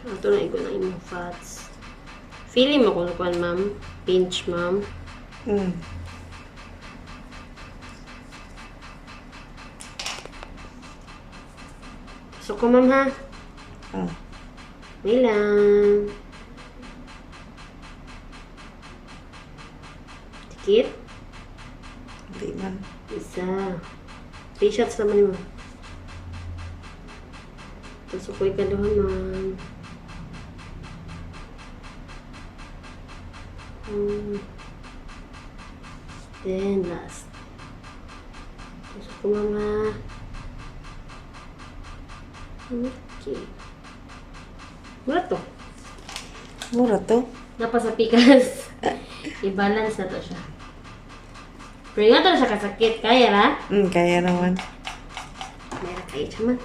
Ito na igo na imong fats. Feeling mo kung kuan, ma'am. Pinch, ma'am. So ko, ma'am, ha? May lang. Tikit? Hindi man. Isa. 3 shots naman mo. Tusukoy ka doon, ma'am. Then, last. Tusok ko, mama. Okay. Mura to. Mura to. Napasa pikas. I-balance na to siya. Pero nga to siya kasakit. Kaya na? Kaya naman. Meron kayo siya man.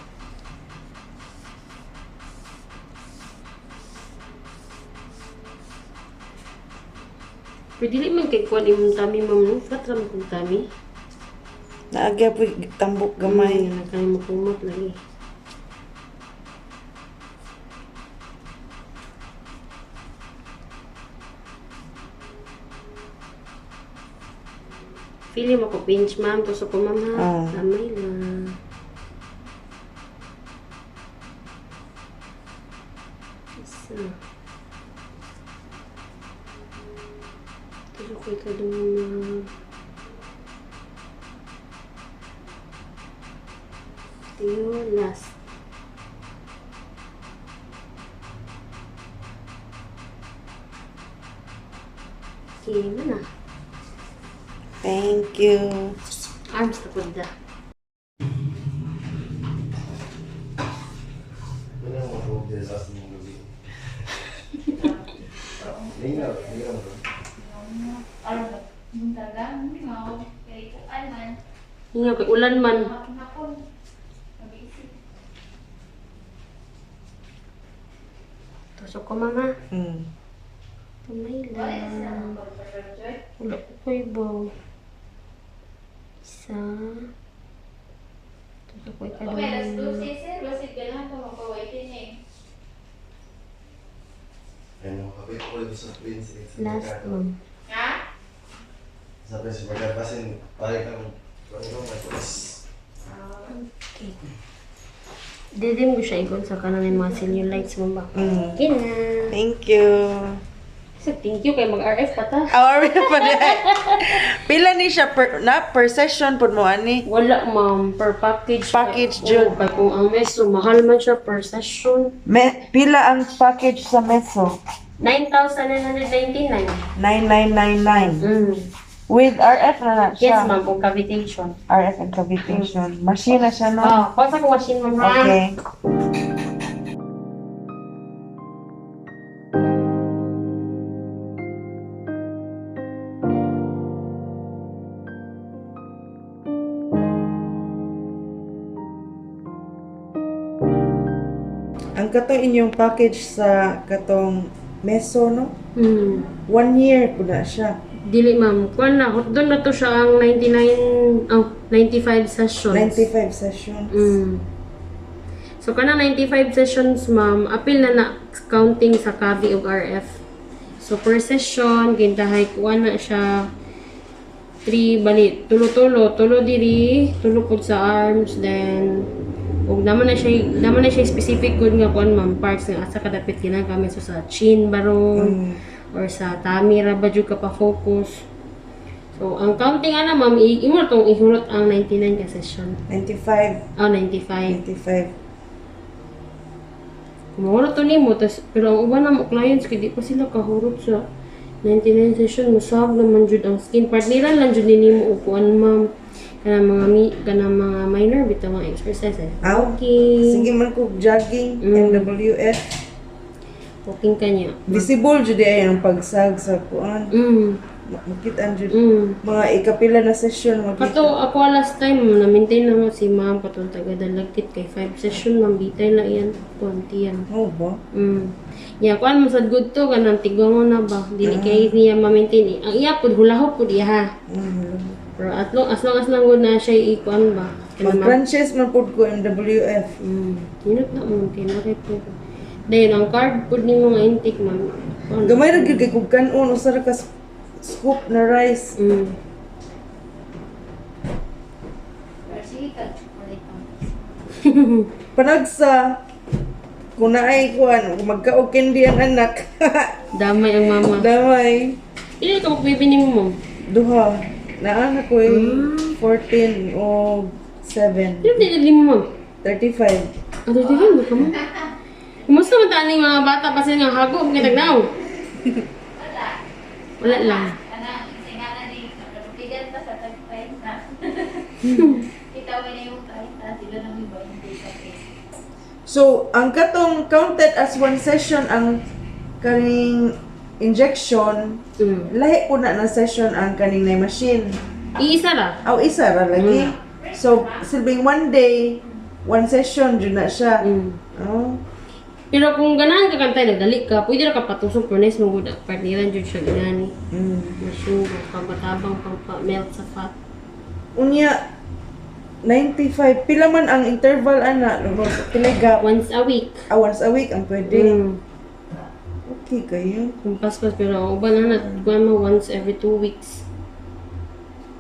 Pero dili man kay kuan imong tummy, ma'am, no? Flat raman kong tummy. Naagya po tambok gamay. Nagkalimot-lumot lagi. Feeling mo ko pinch, ma'am. Tusok ko, ma'am, ha? Tamay lang. Isa. Tusok ko ikaw doon, ma'am. Ito yung last. Okay, mana? Thank you. Arms na punta. Hinga kay ulan man. Tusok ko, mama. Tumay lang. Wala ko kayo ba? Isa. Tusok ko ikaw doon. Last one. Sampai sebagai pasien balik kamu Okay. Didim ko siya ikon sa kanan ng mga cellulite mo ba? Okay na. Thank you. So, thank you kay mag-RF pa ta. Our pa pila ni siya per session pud mo ani? Wala, ma'am. Per package. Package, Oo, Jud. kay kung ang meso, mahal man siya per session. Pila ang package sa Meso? 9,999. 9999. With RF na Yes, siya. ma'am. Kung cavitation. RF and cavitation. Machine na siya, no? Pasa ko machine mo, ma'am. Okay. Ang katong inyong package sa katong Meso, no? 1 year po na siya. Dili, ma'am. Kuan na. Doon na to siya ang 95 sessions. 95 sessions. So, kanang 95 sessions, ma'am, apil na counting sa cavi og RF. So, per session, gintahay kuan na siya 3 bali, tulo diri, tulo pod sa arms, then ug naman na siya specific good nga kuan, ma'am, parts nga asa kadapit ginagamit so sa chin baron or sa tummy ra ba jud ka pa focus. So, ang counting ana, ma'am, imo tong ihurot ang 99 ka session. 95. 95. 95. Kumahurot to nimo, pero ang uban na mo clients, kaya di pa sila kahurot sa 99 session, musab naman jud ang skin part nila lang jud nimo upuan, ma'am. Kanang mga minor bitaw mga exercise eh. Walking. Sige man ko jogging, MWF. Walking kanya. Visible jud ay ang pagsag sa kuan. Makita jud. Mga ikapila na session makita. Kato ako last time na-maintain na mo si ma'am katong taga-dalagkit kay 5 session ma'am bitay na iyan konti yan. Oh ba? Ya kuan mo sad good to kanang tigwangon na ba. Dili kay niya ma-maintain. Ang iya pud hulahop pud iya ha. Pero as long as good na siya ikuan ba. Mag-crunches man pud ko MWF. Yun na mo kay na kay po. Dayon, ang carb po ni mga intake, ma'am. Ano? Gamay ra gyud kay kung kanon usa ra ka scoop na rice. Sige ka, chocolate ang Panagsa kung naay kuan magkaog candy ang anak. Damay ang mama. Damay Pili ka magbibining mo, ma'am. duha. Naa na ko 14 o 7. Pili din mo, ma'am. 35. Ano din mo, ma'am? Kumusta man tani mga bata pa sila nga hago, mga tagnaw? Wala lang. Kana, singana ni, bigan pa sa tag-30. Kita mo na yung 30, sila nang iba yung take. So, ang katong counted as one session ang kaning injection, lahi po na session ang kaning na machine. Iisa ra. Aw isa ra lagi. So, silbing one day, one session jud na siya. Oh. Pero kung ganahan ka kantay, nagdali ka, pwede ra ka patusok punes mo good partiran jud siya ginani. Machine ka patabang pang melt sa fat. Unya 95 pila man ang interval ana pilaga Once a week. once a week ang pwede. Mm. Okay kayo. Kung paspas pero ang uban na kuha mo once every 2 weeks.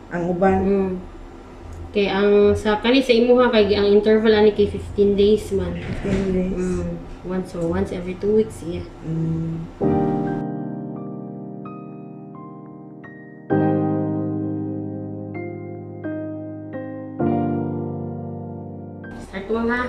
Ang uban. Kay ang sa kani sa imuha kay ang interval ani kay 15 days man. 15 days. Once every 2 weeks, yeah. Start mo nga.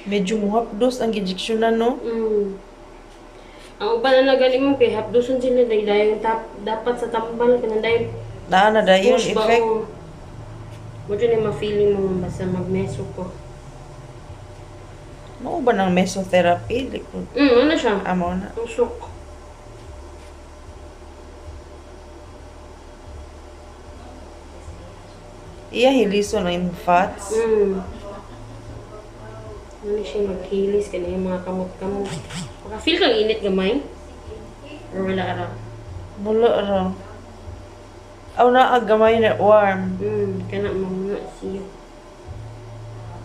Medyo muhapdos ang injection na no. Ang uban na nagaling mo kay hapduson sila dahil dapat sa tambal kanang dahil Naa na dayon push ba effect. o mo dyan yung ma-feeling mo basta magmeso ko. Mao ba ng mesotherapy? Ano siya? Amo na. Ang shock. Iya hiliso na yung fats. Ano siya maghilis ka na yung mga kamot-kamot. Maka-feel kang init gamay? Or wala araw? Wala ra. Aw na gamay na warm. Kana mo muna siya.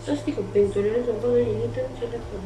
Tapos di ko pinto nila sa mga initan sila po.